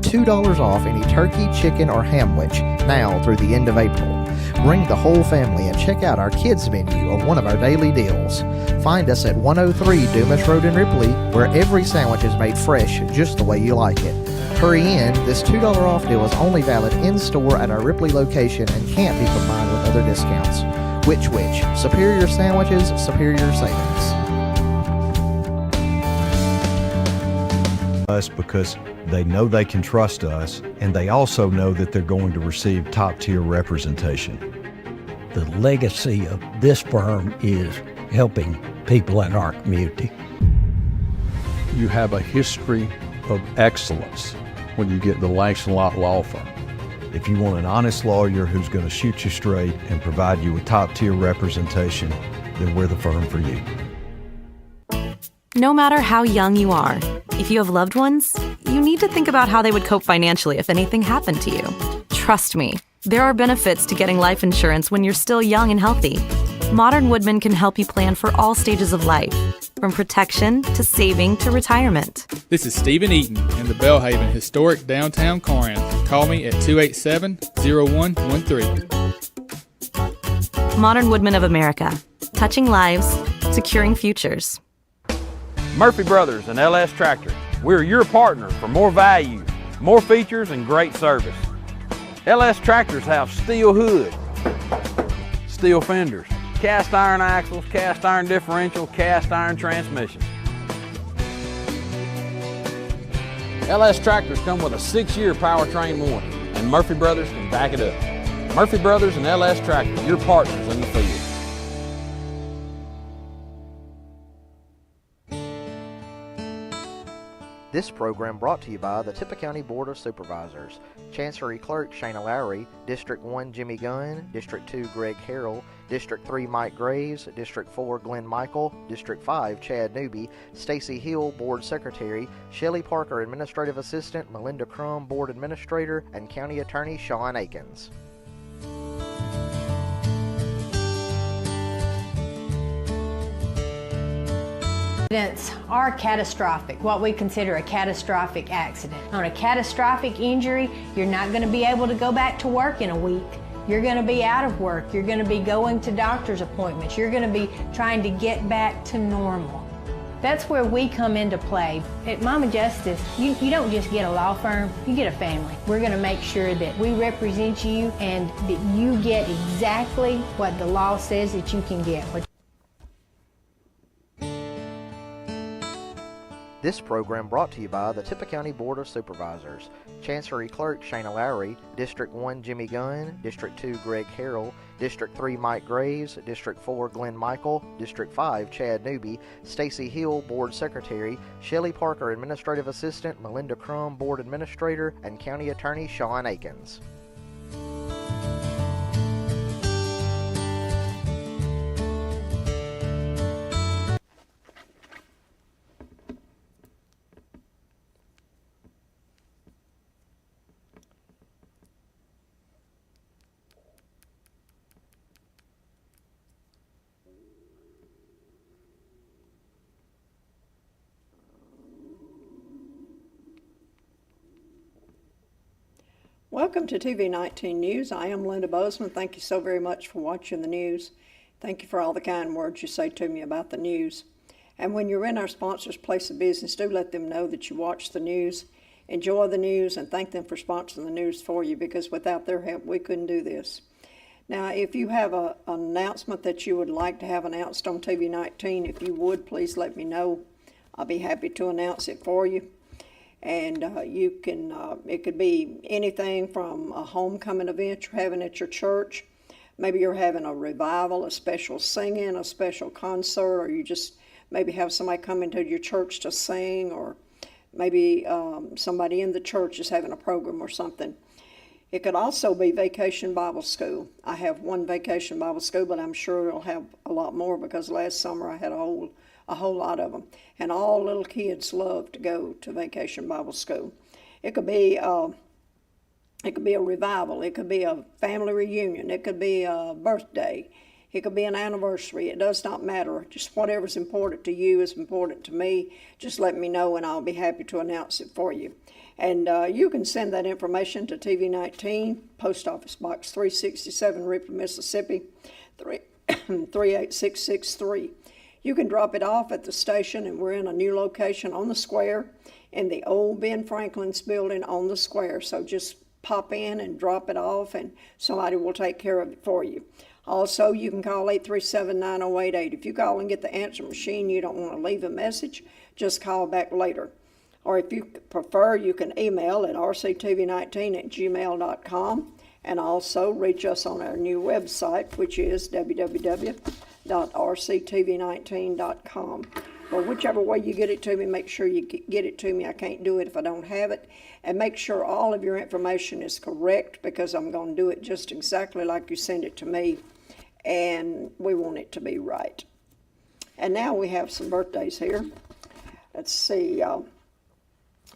$2 off any turkey, chicken, or hamwich now through the end of April. Bring the whole family and check out our kids menu on one of our daily deals. Find us at 103 Dumas Road in Ripley, where every sandwich is made fresh just the way you like it. Hurry in, this $2 off deal is only valid in-store at our Ripley location and can't be combined with other discounts. Which? Superior sandwiches, superior savings. Us because they know they can trust us, and they also know that they're going to receive top-tier representation. The legacy of this firm is helping people in our community. You have a history of excellence when you get the Langston-Lott Law Firm. If you want an honest lawyer who's going to shoot you straight and provide you with top-tier representation, then we're the firm for you. No matter how young you are, if you have loved ones, you need to think about how they would cope financially if anything happened to you. Trust me, there are benefits to getting life insurance when you're still young and healthy. Modern Woodmen can help you plan for all stages of life, from protection to saving to retirement. This is Stephen Eaton in the Belhaven Historic Downtown Corinth. Call me at 287-0113. Modern Woodmen of America, touching lives, securing futures. Murphy Brothers and LS Tractor. We're your partner for more value, more features, and great service. LS Tractors have steel hood, steel fenders, cast iron axles, cast iron differential, cast iron transmission. LS Tractors come with a 6-year powertrain warranty, and Murphy Brothers can back it up. Murphy Brothers and LS Tractor, your partners in the field. This program brought to you by the Tippah County Board of Supervisors. Chancery Clerk Shana Lowry, District 1 Jimmy Gunn, District 2 Greg Harrell, District 3 Mike Graves, District 4 Glenn Michael, District 5 Chad Newby, Stacy Hill Board Secretary, Shelley Parker Administrative Assistant, Melinda Crum Board Administrator, and County Attorney Sean Akins. Accidents are catastrophic, what we consider a catastrophic accident. On a catastrophic injury, you're not going to be able to go back to work in a week. You're going to be out of work. You're going to be going to doctor's appointments. You're going to be trying to get back to normal. That's where we come into play. At Mama Justice, you don't just get a law firm, you get a family. We're going to make sure that we represent you and that you get exactly what the law says that you can get. This program brought to you by the Tippah County Board of Supervisors. Chancery Clerk Shana Lowry, District 1 Jimmy Gunn, District 2 Greg Harrell, District 3 Mike Graves, District 4 Glenn Michael, District 5 Chad Newby, Stacy Hill Board Secretary, Shelley Parker Administrative Assistant, Melinda Crum Board Administrator, and County Attorney Sean Akins. Welcome to TV 19 News. I am Linda Bozeman. Thank you so very much for watching the news. Thank you for all the kind words you say to me about the news. And when you're in our sponsor's place of business, do let them know that you watch the news, enjoy the news, and thank them for sponsoring the news for you, because without their help, we couldn't do this. Now, if you have an announcement that you would like to have announced on TV 19, if you would, please let me know. I'll be happy to announce it for you. And you can, it could be anything from a homecoming event you're having at your church. Maybe you're having a revival, a special singing, a special concert, or you just maybe have somebody come into your church to sing, or maybe somebody in the church is having a program or something. It could also be Vacation Bible School. I have one Vacation Bible School, but I'm sure it'll have a lot more, because last summer I had a whole lot of them. And all little kids love to go to Vacation Bible School. It could be a revival. It could be a family reunion. It could be a birthday. It could be an anniversary. It does not matter. Just whatever's important to you is important to me. Just let me know and I'll be happy to announce it for you. And you can send that information to TV19, Post Office Box 367, Ripley, Mississippi, 38663. You can drop it off at the station, and we're in a new location on the square in the old Ben Franklin's building on the square. So just pop in and drop it off, and somebody will take care of it for you. Also, you can call 837-9088. If you call and get the answer machine, you don't want to leave a message, just call back later. Or if you prefer, you can email at rctv19@gmail.com, and also reach us on our new website, which is www.rctv19.com. But whichever way you get it to me, make sure you get it to me. I can't do it if I don't have it. And make sure all of your information is correct, because I'm going to do it just exactly like you send it to me, and we want it to be right. And now we have some birthdays here. Let's see.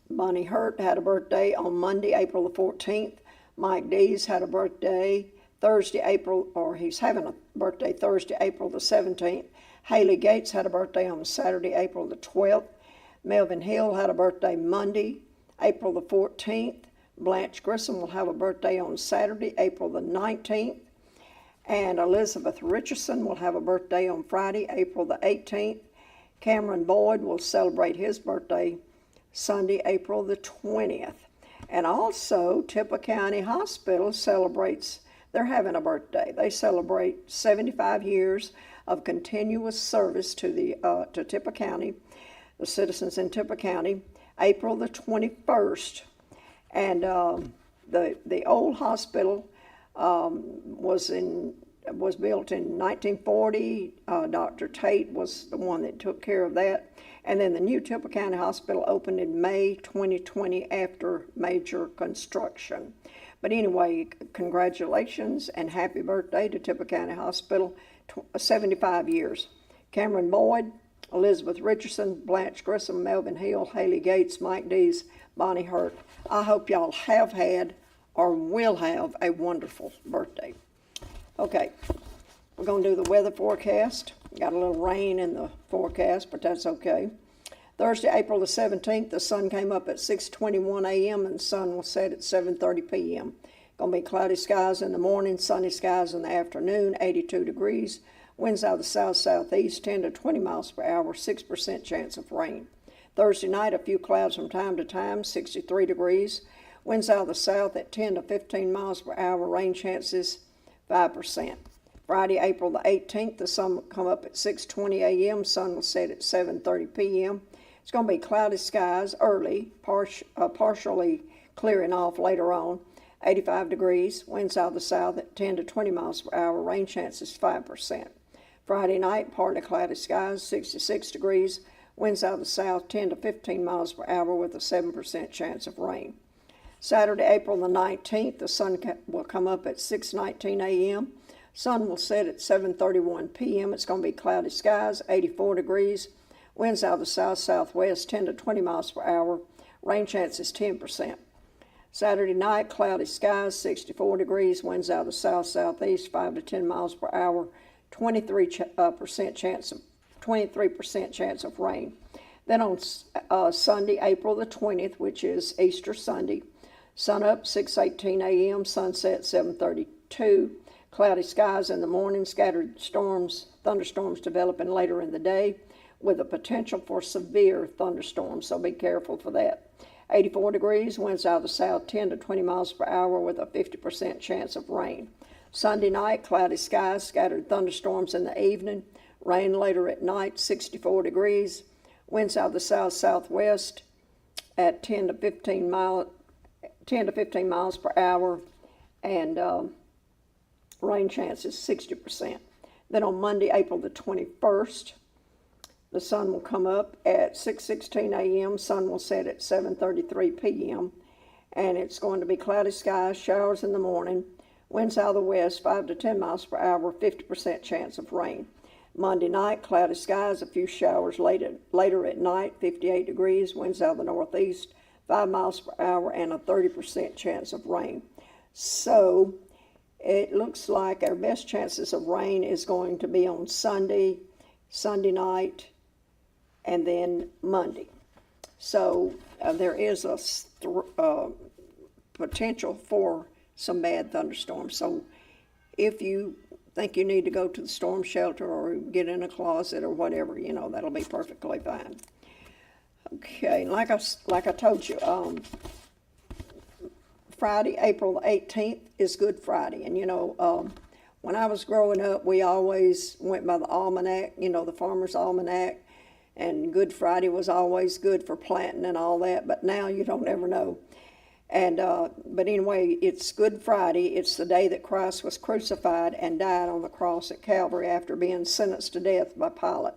Bonnie Hurt had a birthday on Monday, April the 14th. Mike Dees had a birthday he's having a birthday Thursday, April the 17th. Haley Gates had a birthday on Saturday, April the 12th. Melvin Hill had a birthday Monday, April the 14th. Blanche Grissom will have a birthday on Saturday, April the 19th. And Elizabeth Richardson will have a birthday on Friday, April the 18th. Cameron Boyd will celebrate his birthday Sunday, April the 20th. And also, Tippah County Hospital they're having a birthday. They celebrate 75 years of continuous service to Tippah County, the citizens in Tippah County, April the 21st. And the old hospital was built in 1940. Dr. Tate was the one that took care of that. And then the new Tippah County Hospital opened in May 2020 after major construction. But anyway, congratulations and happy birthday to Tippah County Hospital, 75 years. Cameron Boyd, Elizabeth Richardson, Blanche Grissom, Melvin Hill, Haley Gates, Mike Dees, Bonnie Hurt. I hope y'all have had or will have a wonderful birthday. Okay, we're going to do the weather forecast. Got a little rain in the forecast, but that's okay. Thursday, April the 17th, the sun came up at 6:21 a.m. and the sun will set at 7:30 p.m. Going to be cloudy skies in the morning, sunny skies in the afternoon, 82 degrees. Winds out of the south-southeast, 10 to 20 miles per hour, 6% chance of rain. Thursday night, a few clouds from time to time, 63 degrees. Winds out of the south at 10 to 15 miles per hour, rain chances 5%. Friday, April the 18th, the sun will come up at 6:20 a.m., sun will set at 7:30 p.m. It's going to be cloudy skies early, partially clearing off later on, 85 degrees. Winds out of the south at 10 to 20 miles per hour, rain chances 5%. Friday night, partly cloudy skies, 66 degrees. Winds out of the south, 10 to 15 miles per hour with a 7% chance of rain. Saturday, April the 19th, the sun will come up at 6:19 a.m. Sun will set at 7:31 p.m. It's going to be cloudy skies, 84 degrees. Winds out of the south-southwest, 10 to 20 miles per hour. Rain chance is 10%. Saturday night, cloudy skies, 64 degrees. Winds out of the south-southeast, 5 to 10 miles per hour. 23% chance of rain. Then on Sunday, April the 20th, which is Easter Sunday, sun up 6:18 a.m., sunset 7:32. Cloudy skies in the morning, scattered thunderstorms developing later in the day with a potential for severe thunderstorms, so be careful for that. 84 degrees, winds out of the south 10 to 20 miles per hour with a 50% chance of rain. Sunday night, cloudy skies, scattered thunderstorms in the evening, rain later at night, 64 degrees, winds out of the south-southwest at 10 to 15 miles per hour, and rain chances 60%. Then on Monday, April the 21st, the sun will come up at 6:16 a.m., sun will set at 7:33 p.m., and it's going to be cloudy skies, showers in the morning, winds out of the west, 5 to 10 miles per hour, 50% chance of rain. Monday night, cloudy skies, a few showers later at night, 58 degrees, winds out of the northeast, 5 miles per hour, and a 30% chance of rain. So it looks like our best chances of rain is going to be on Sunday night, and then Monday. So there is a potential for some bad thunderstorms. So if you think you need to go to the storm shelter or get in a closet or whatever, that'll be perfectly fine. Okay, like I told you, Friday, April 18th is Good Friday. And when I was growing up, we always went by the almanac, the farmer's almanac, and Good Friday was always good for planting and all that, but now you don't ever know. And but anyway, it's Good Friday. It's the day that Christ was crucified and died on the cross at Calvary after being sentenced to death by Pilate.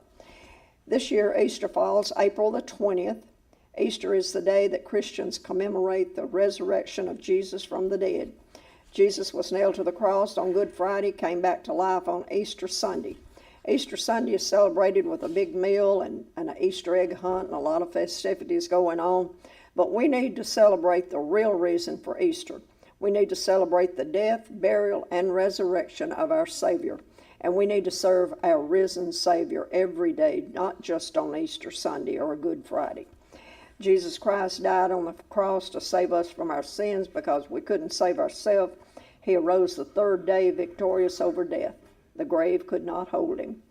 This year, Easter falls April the 20th. Easter is the day that Christians commemorate the resurrection of Jesus from the dead. Jesus was nailed to the cross on Good Friday, came back to life on Easter Sunday. Easter Sunday is celebrated with a big meal and an Easter egg hunt and a lot of festivities going on. But we need to celebrate the real reason for Easter. We need to celebrate the death, burial, and resurrection of our Savior. And we need to serve our risen Savior every day, not just on Easter Sunday or Good Friday. Jesus Christ died on the cross to save us from our sins because we couldn't save ourselves. He arose the third day victorious over death. The grave could not hold him.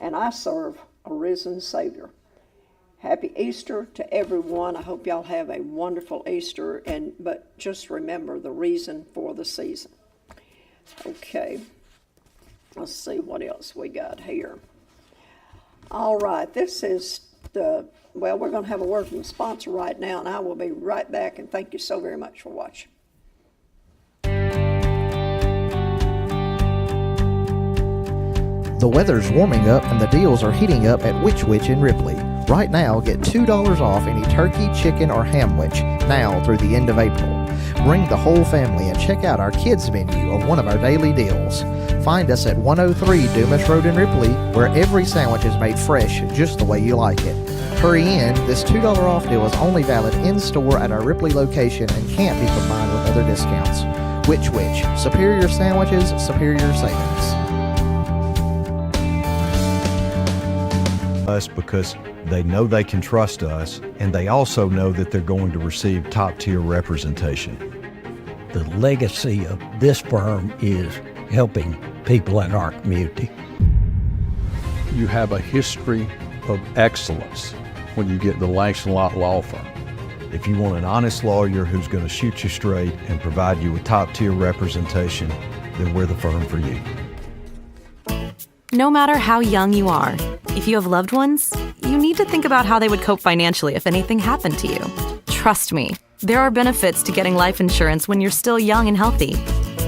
And I serve a risen Savior. Happy Easter to everyone. I hope y'all have a wonderful Easter, but just remember the reason for the season. Okay, let's see what else we got here. All right, this is we're going to have a word from the sponsor right now, and I will be right back, and thank you so very much for watching. The weather's warming up and the deals are heating up at Which Wich in Ripley. Right now, get $2 off any turkey, chicken, or hamwich now through the end of April. Bring the whole family and check out our kids menu of one of our daily deals. Find us at 103 Dumas Road in Ripley, where every sandwich is made fresh just the way you like it. Hurry in, this $2 off deal is only valid in-store at our Ripley location and can't be combined with other discounts. Which Wich, superior sandwiches, superior savings. Us because they know they can trust us, and they also know that they're going to receive top-tier representation. The legacy of this firm is helping people in our community. You have a history of excellence when you get the Lash & Lott Law Firm. If you want an honest lawyer who's going to shoot you straight and provide you with top-tier representation, then we're the firm for you. No matter how young you are, if you have loved ones, you need to think about how they would cope financially if anything happened to you. Trust me, there are benefits to getting life insurance when you're still young and healthy.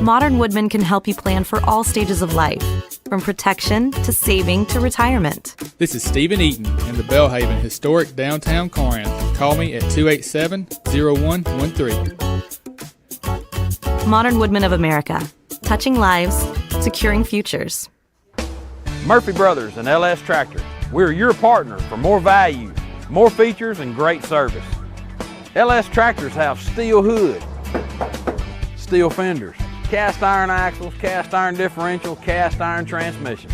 Modern Woodmen can help you plan for all stages of life, from protection to saving to retirement. This is Stephen Eaton in the Belhaven historic downtown Corinth. Call me at 287-0113. Modern Woodmen of America, touching lives, securing futures. Murphy Brothers and LS Tractor. We're your partner for more value, more features, and great service. LS Tractors have steel hood, steel fenders, cast iron axles, cast iron differential, cast iron transmission.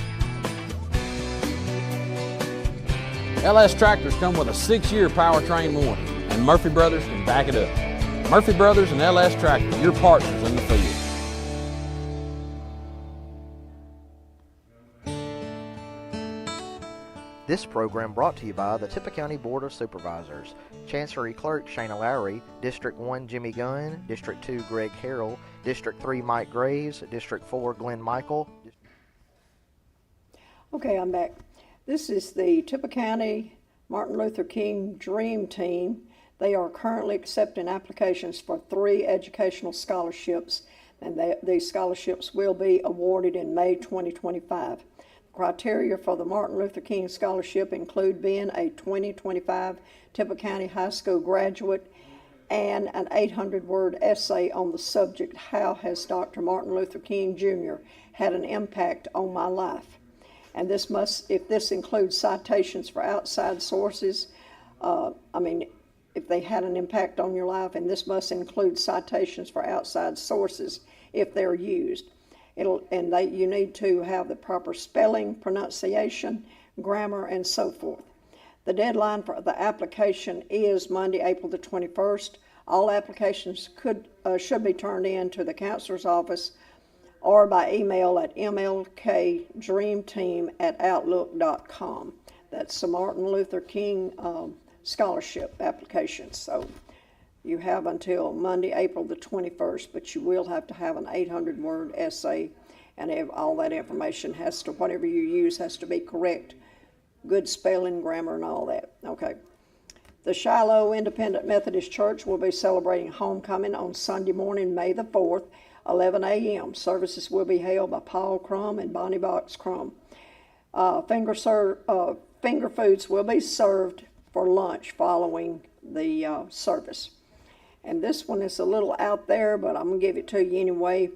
LS Tractors come with a 6-year powertrain warranty, and Murphy Brothers can back it up. Murphy Brothers and LS Tractor, your partners in the field. This program brought to you by the Tippah County Board of Supervisors. Chancery Clerk Shana Lowry, District 1 Jimmy Gunn, District 2 Greg Harrell, District 3 Mike Graves, District 4 Glenn Michael. Okay, I'm back. This is the Tippah County Martin Luther King Dream Team. They are currently accepting applications for 3 educational scholarships, and these scholarships will be awarded in May 2025. Criteria for the Martin Luther King Scholarship include being a 2025 Tippah County High School graduate and an 800-word essay on the subject, How Has Dr. Martin Luther King Jr. Had an Impact on My Life? And if this includes citations for outside sources, if they had an impact on your life, and this must include citations for outside sources if they're used. You need to have the proper spelling, pronunciation, grammar, and so forth. The deadline for the application is Monday, April the 21st. All applications should be turned in to the counselor's office or by email at mlkdreamteam@outlook.com. That's the Martin Luther King scholarship application. So you have until Monday, April the 21st, but you will have to have an 800-word essay, and all that information has to, whatever you use has to be correct. Good spelling, grammar, and all that. Okay. The Shiloh Independent Methodist Church will be celebrating homecoming on Sunday morning, May the 4th, 11 a.m. Services will be held by Paul Crum and Bonnie Box Crum. Finger foods will be served for lunch following the service. And this one is a little out there, but I'm going to give it to you anyway.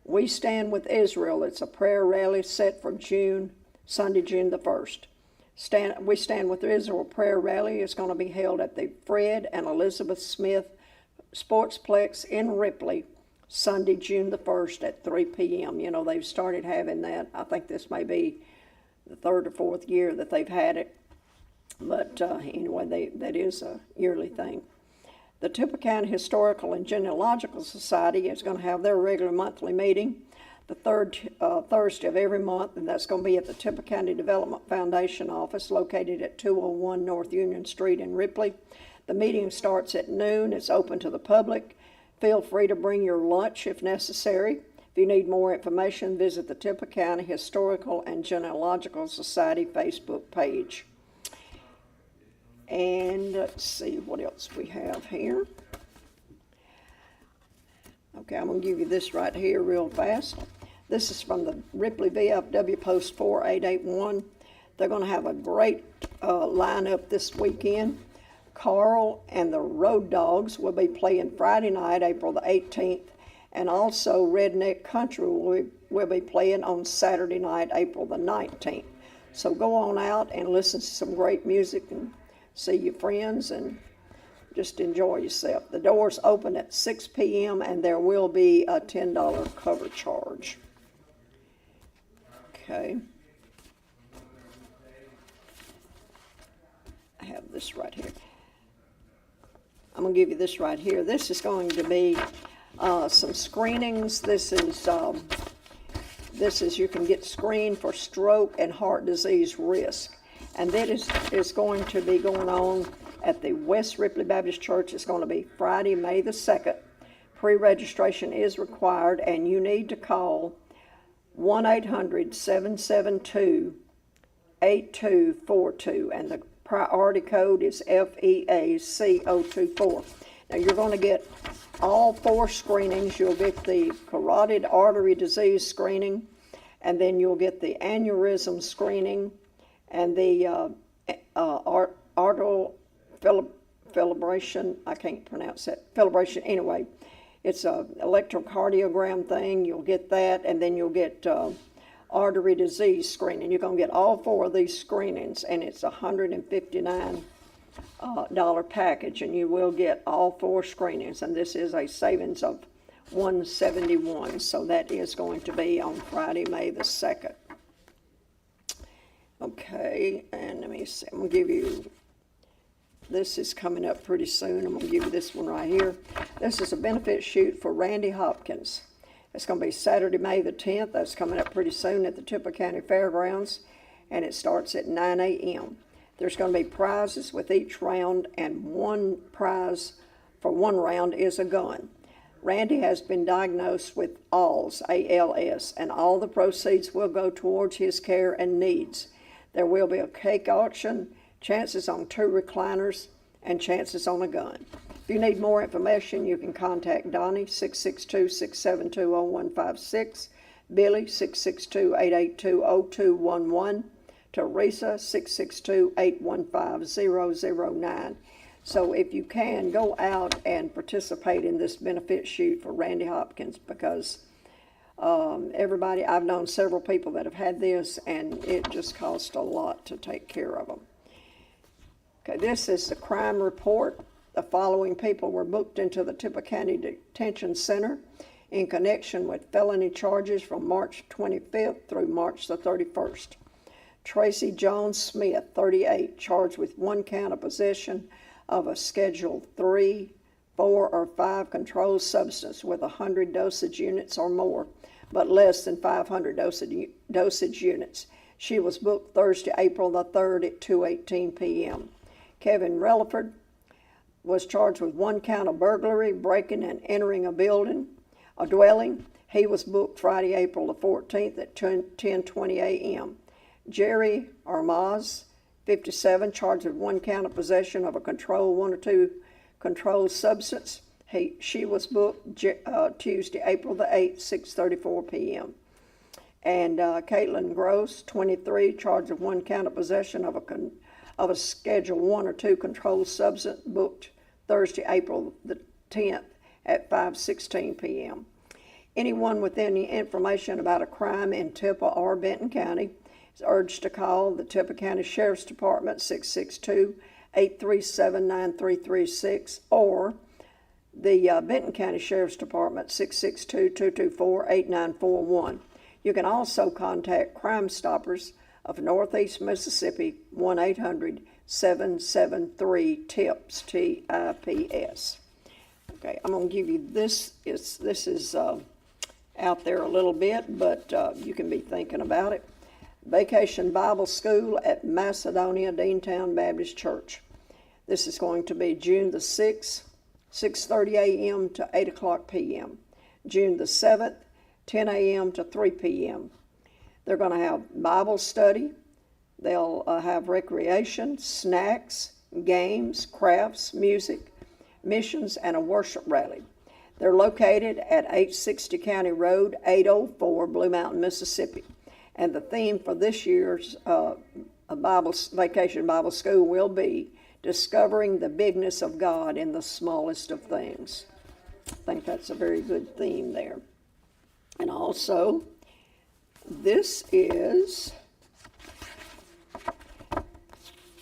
We Stand with Israel. It's a prayer rally set for Sunday, June the 1st. We Stand with Israel prayer rally is going to be held at the Fred and Elizabeth Smith Sportsplex in Ripley, Sunday, June the 1st at 3 p.m. You know, they've started having that. I think this may be the third or fourth year that they've had it. But anyway, that is a yearly thing. The Tippah County Historical and Genealogical Society is going to have their regular monthly meeting the third Thursday of every month, and that's going to be at the Tippah County Development Foundation office located at 201 North Union Street in Ripley. The meeting starts at noon. It's open to the public. Feel free to bring your lunch if necessary. If you need more information, visit the Tippah County Historical and Genealogical Society Facebook page. And let's see what else we have here. Okay, I'm going to give you this right here real fast. This is from the Ripley VFW Post 4881. They're going to have a great lineup this weekend. Carl and the Road Dogs will be playing Friday night, April the 18th, and also Redneck Country will be playing on Saturday night, April the 19th. So go on out and listen to some great music and see your friends and just enjoy yourself. The doors open at 6 p.m. and there will be a $10 cover charge. Okay. I have this right here. I'm going to give you this right here. This is going to be some screenings. This is you can get screened for stroke and heart disease risk. And that is going to be going on at the West Ripley Baptist Church. It's going to be Friday, May the 2nd. Pre-registration is required, and you need to call 1-800-772-8242, and the priority code is FEACO24. Now you're going to get all 4 screenings. You'll get the carotid artery disease screening, and then you'll get the aneurysm screening, and the arterial fibrillation, I can't pronounce that, fibrillation anyway. It's a electrocardiogram thing, you'll get that, and then you'll get artery disease screening. You're going to get all 4 of these screenings, and it's a $159 package, and you will get all 4 screenings, and this is a savings of $171, so that is going to be on Friday, May the 2nd. Okay, and let me see, I'm going to give you, this is coming up pretty soon. I'm going to give you this one right here. This is a benefit shoot for Randy Hopkins. It's going to be Saturday, May the 10th. That's coming up pretty soon at the Tippah County Fairgrounds, and it starts at 9 a.m. There's going to be prizes with each round, and one prize for one round is a gun. Randy has been diagnosed with ALS, A-L-S, and all the proceeds will go towards his care and needs. There will be a cake auction, chances on 2 recliners, and chances on a gun. If you need more information, you can contact Donnie, 662-672-0156, Billy, 662-882-0211, Teresa, 662-815-009. So if you can, go out and participate in this benefit shoot for Randy Hopkins, because everybody, I've known several people that have had this, and it just costs a lot to take care of them. Okay, this is the crime report. The following people were booked into the Tippah County Detention Center in connection with felony charges from March 25th through March the 31st. Tracy Jones Smith, 38, charged with 1 count of possession of a Schedule 3, 4, or 5 controlled substance with 100 dosage units or more, but less than 500 dosage units. She was booked Thursday, April the 3rd at 2:18 p.m. Kevin Relaford was charged with 1 count of burglary, breaking and entering a dwelling. He was booked Friday, April the 14th at 10:20 a.m. Jerry Armaz, 57, charged with 1 count of possession of a controlled 1 or 2 controlled substance. She was booked Tuesday, April the 8th, 6:34 p.m. And Caitlin Gross, 23, charged with 1 count of possession of a Schedule 1 or 2 controlled substance, booked Thursday, April the 10th at 5:16 p.m. Anyone with any information about a crime in Tippah or Benton County is urged to call the Tippah County Sheriff's Department 662-837-9336 or the Benton County Sheriff's Department 662-224-8941. You can also contact Crime Stoppers of Northeast Mississippi, 1-800-773-TIPS, TIPS. Okay, I'm going to give you this. This is out there a little bit, but you can be thinking about it. Vacation Bible School at Macedonia Deantown Baptist Church. This is going to be June the 6th, 6:30 a.m. to 8 o'clock p.m. June the 7th, 10 a.m. to 3 p.m. They're going to have Bible study. They'll have recreation, snacks, games, crafts, music, missions, and a worship rally. They're located at 860 County Road, 804, Blue Mountain, Mississippi. And the theme for this year's Vacation Bible School will be Discovering the Bigness of God in the Smallest of Things. I think that's a very good theme there. And also, this is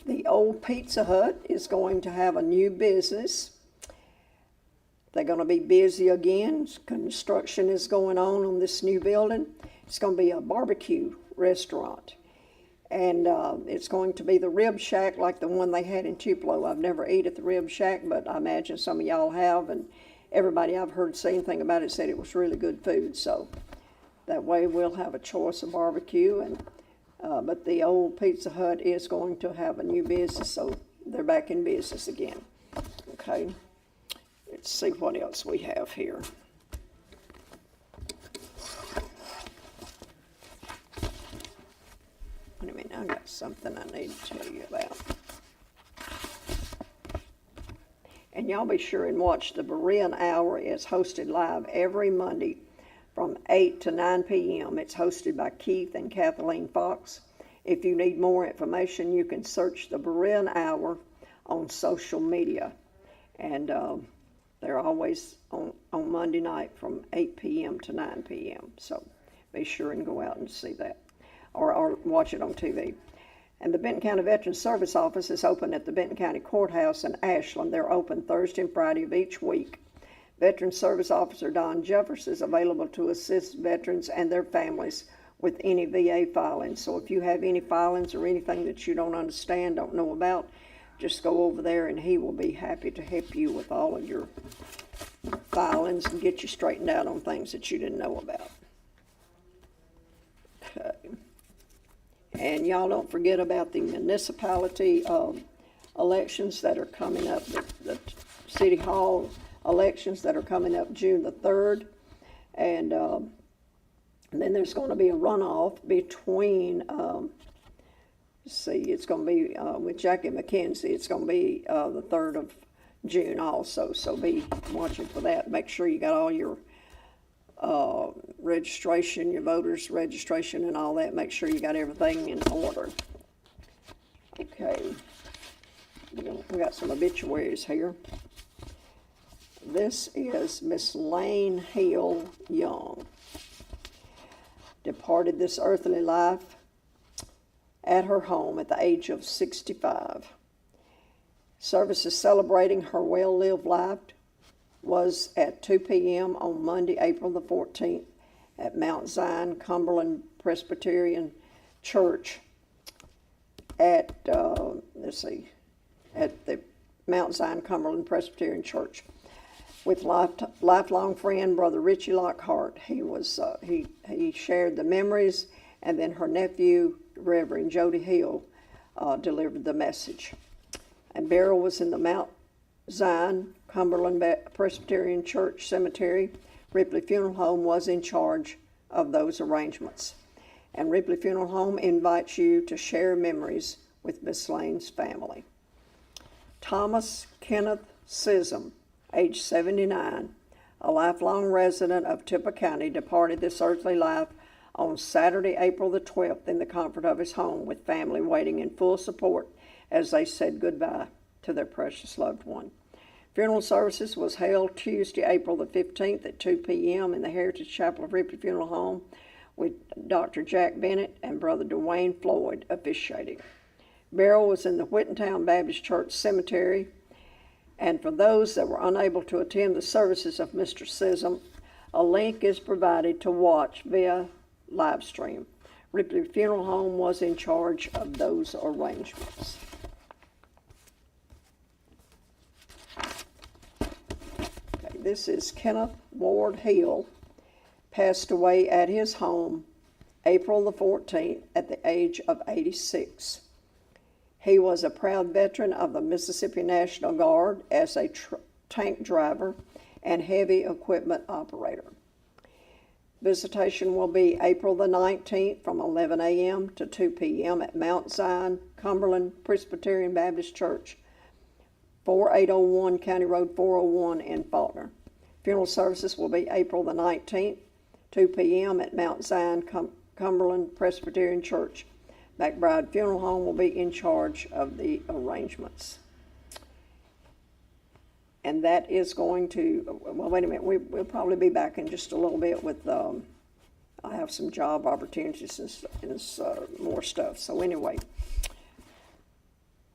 the old Pizza Hut is going to have a new business. They're going to be busy again. Construction is going on this new building. It's going to be a barbecue restaurant. And it's going to be the Rib Shack like the one they had in Tupelo. I've never ate at the Rib Shack, but I imagine some of y'all have. And everybody I've heard say anything about it said it was really good food. So that way we'll have a choice of barbecue. And but the old Pizza Hut is going to have a new business, so they're back in business again. Okay. Let's see what else we have here. Wait a minute, I got something I need to tell you about. And y'all be sure and watch the Berean Hour. It's hosted live every Monday from 8 to 9 p.m. It's hosted by Keith and Kathleen Fox. If you need more information, you can search the Berean Hour on social media. And they're always on Monday night from 8 p.m. to 9 p.m. So be sure and go out and see that or watch it on TV. And the Benton County Veterans Service Office is open at the Benton County Courthouse in Ashland. They're open Thursday and Friday of each week. Veteran Service Officer Don Jeffers is available to assist veterans and their families with any VA filings. So if you have any filings or anything that you don't understand, don't know about, just go over there and he will be happy to help you with all of your filings and get you straightened out on things that you didn't know about. Okay. And y'all don't forget about the municipality elections that are coming up, the City Hall elections that are coming up June the 3rd. And then there's going to be a runoff between, it's going to be with Jackie McKenzie. It's going to be the 3rd of June also. So be watching for that. Make sure you got all your registration, your voters' registration and all that. Make sure you got everything in order. Okay. We got some obituaries here. This is Miss Lane Hill Young. Departed this earthly life at her home at the age of 65. Services celebrating her well-lived life was at 2 p.m. on Monday, April the 14th at Mount Zion Cumberland Presbyterian Church at, at the Mount Zion Cumberland Presbyterian Church with lifelong friend, Brother Richie Lockhart. He shared the memories, and then her nephew, Reverend Jody Hill, delivered the message. And burial was in the Mount Zion Cumberland Presbyterian Church Cemetery. Ripley Funeral Home was in charge of those arrangements. And Ripley Funeral Home invites you to share memories with Miss Lane's family. Thomas Kenneth Sissom, age 79, a lifelong resident of Tippah County, departed this earthly life on Saturday, April the 12th, in the comfort of his home, with family waiting in full support as they said goodbye to their precious loved one. Funeral services was held Tuesday, April the 15th at 2 p.m. in the Heritage Chapel of Ripley Funeral Home, with Dr. Jack Bennett and Brother Dwayne Floyd officiating. Burial was in the Whittentown Baptist Church Cemetery, and for those that were unable to attend the services of Mr. Sissom, a link is provided to watch via live stream. Ripley Funeral Home was in charge of those arrangements. Okay, this is Kenneth Ward Hill, passed away at his home April the 14th at the age of 86. He was a proud veteran of the Mississippi National Guard as a tank driver and heavy equipment operator. Visitation will be April the 19th from 11 a.m. to 2 p.m. at Mount Zion Cumberland Presbyterian Baptist Church, 4801 County Road 401 in Faulkner. Funeral services will be April the 19th, 2 p.m. at Mount Zion Cumberland Presbyterian Church. McBride Funeral Home will be in charge of the arrangements. And that is going to, well, wait a minute, we'll probably be back in just a little bit with, I have some job opportunities and more stuff. So anyway,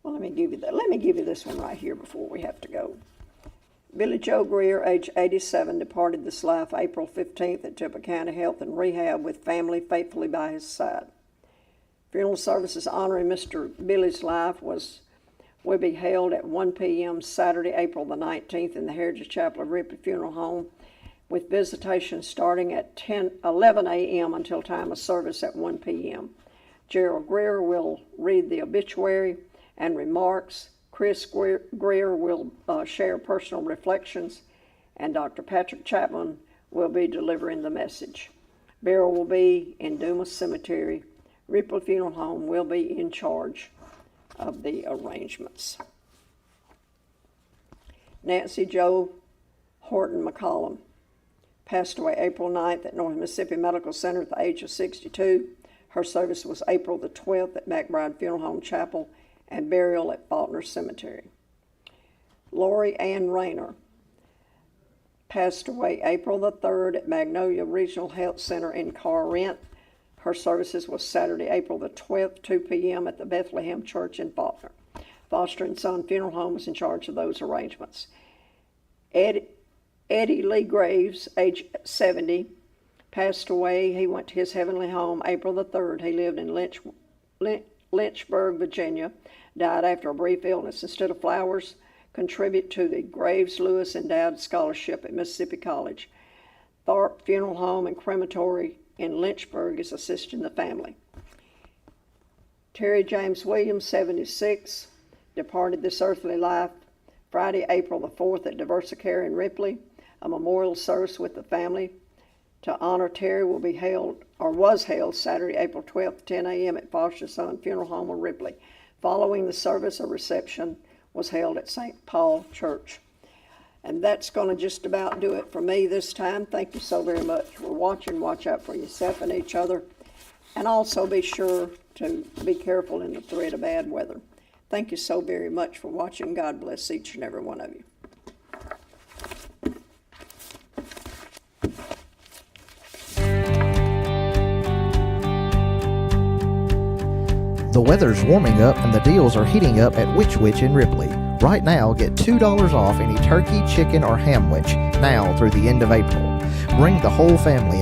well, let me give you this one right here before we have to go. Billy Joe Greer, age 87, departed this life April 15th at Tippah County Health and Rehab with family faithfully by his side. Funeral services honoring Mr. Billy's life will be held at 1 p.m. Saturday, April the 19th in the Heritage Chapel of Ripley Funeral Home, with visitation starting at 11 a.m. until time of service at 1 p.m. Gerald Greer will read the obituary and remarks. Chris Greer will share personal reflections, and Dr. Patrick Chapman will be delivering the message. Burial will be in Dumas Cemetery. Ripley Funeral Home will be in charge of the arrangements. Nancy Jo Horton McCollum passed away April 9th at North Mississippi Medical Center at the age of 62. Her service was April the 12th at McBride Funeral Home Chapel, and burial at Faulkner Cemetery. Lori Ann Rayner passed away April the 3rd at Magnolia Regional Health Center in Corinth. Her services was Saturday, April the 12th, 2 p.m. at the Bethlehem Church in Faulkner. Foster and Son Funeral Home was in charge of those arrangements. Eddie Lee Graves, age 70, passed away. He went to his heavenly home April the 3rd. He lived in Lynchburg, Virginia, died after a brief illness. Instead of flowers, contribute to the Graves Lewis Endowed Scholarship at Mississippi College. Thorpe Funeral Home and Crematory in Lynchburg is assisting the family. Terry James Williams, 76, departed this earthly life Friday, April the 4th at Diversicare in Ripley. A memorial service with the family to honor Terry will be held, or was held, Saturday, April 12th, 10 a.m. at Foster Son Funeral Home in Ripley. Following the service, a reception was held at St. Paul Church. And that's going to just about do it for me this time. Thank you so very much for watching. Watch out for yourself and each other. And also be sure to be careful in the threat of bad weather. Thank you so very much for watching. God bless each and every one of you. The weather's warming up and the deals are heating up at Which Wich in Ripley. Right now, get $2 off any turkey, chicken, or hamwich now through the end of April. Bring the whole family